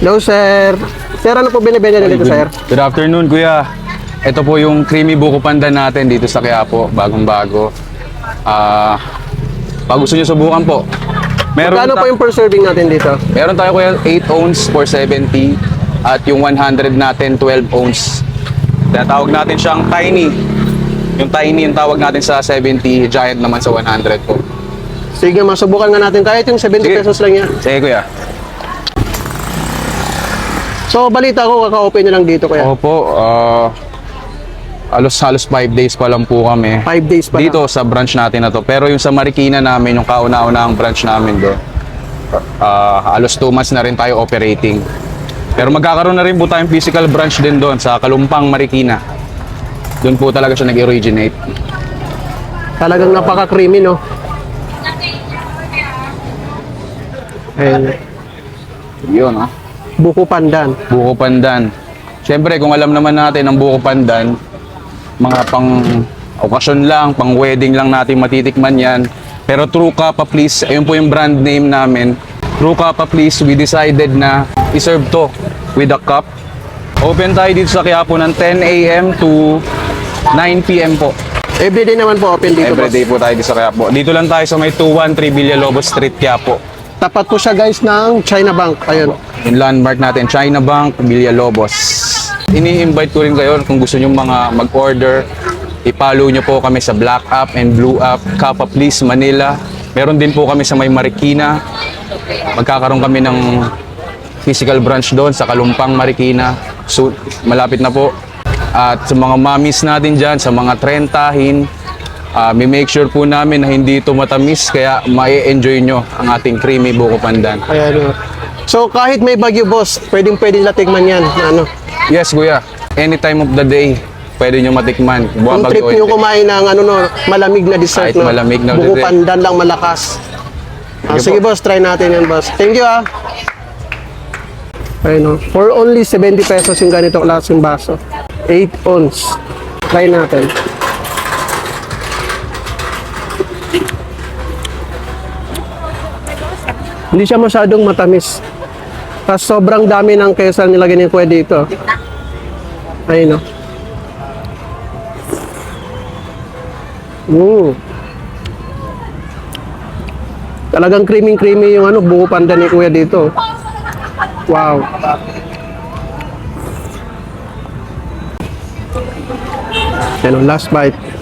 Hello, sir. Sir, ano po binibenta nyo dito, sir? Good afternoon, kuya. Ito po yung creamy buko pandan natin dito sa Quiapo, bagong-bago. Pag gusto nyo subukan po. Magkano po yung per serving natin dito? Meron tayo kuya 8 ounce for 70 at yung 100 natin 12 ounce. Tinatawag natin siyang tiny. Yung tiny yung tawag natin sa 70, giant naman sa 100 po. Sige, masubukan nga natin. Kahit yung 70 Sige. pesos lang yan. Sige kuya. So, balita ko, kaka-open nyo lang dito, kuya. Opo, halos 5 days pa lang po kami. 5 days pa Dito sa branch natin na to. Pero yung sa Marikina namin, yung kauna-unahang branch namin doon, halos 2 months na rin tayo operating. Pero magkakaroon na rin po tayong physical branch din doon sa Kalumpang, Marikina. Doon po talaga siya nag-originate. Talagang napaka-creamy, no? Ayun. Yun, ha? Buko pandan. Buko pandan. Siyempre, kung alam naman natin ang buko pandan, mga pang okasyon lang, pang wedding lang natin matitikman yan. Pero True Kappa Please, ayun po yung brand name namin. True Kappa Please, we decided na iserve to with a cup. Open tayo dito sa Quiapo ng 10 a.m. to 9 p.m. po. Everyday naman po open dito, Everyday po tayo dito sa Quiapo. Dito lang tayo sa may 213 Villalobos Street, Quiapo. Tapat po siya, guys, ng China Bank. Ayun. Yung landmark natin, China Bank, Villalobos. Ini-invite ko rin kayo kung gusto nyo mga mag-order. I-follow nyo po kami sa Black App and Blue App, Kappa Please Manila. Meron din po kami sa may Marikina. Magkakaroon kami ng physical branch doon sa Kalumpang, Marikina. So, malapit na po. At sa mga mommies natin dyan, sa mga trentahin, may make sure po namin na hindi ito matamis, kaya ma-enjoy nyo ang ating creamy buko pandan. Ayan. So, kahit may bagyo, boss, pwede nila tikman yan. Ano? Yes, kuya. Any time of the day, pwede nyo matikman. Kung trip nyo kumain ng malamig na dessert, Kahit no? malamig na buko dessert. pandan lang malakas. Sige Sige, po. boss, try natin yan, boss. Thank you, ah. Ayun, no? For only 70 pesos yung ganito klaseng baso. 8 ounce. Try natin. Hindi siya masyadong matamis. Tapos sobrang dami ng kesal nilagay ni Kuya dito. Ayun, no? Talagang creamy yung buko pandan ni Kuya dito. Wow. Yan, last bite.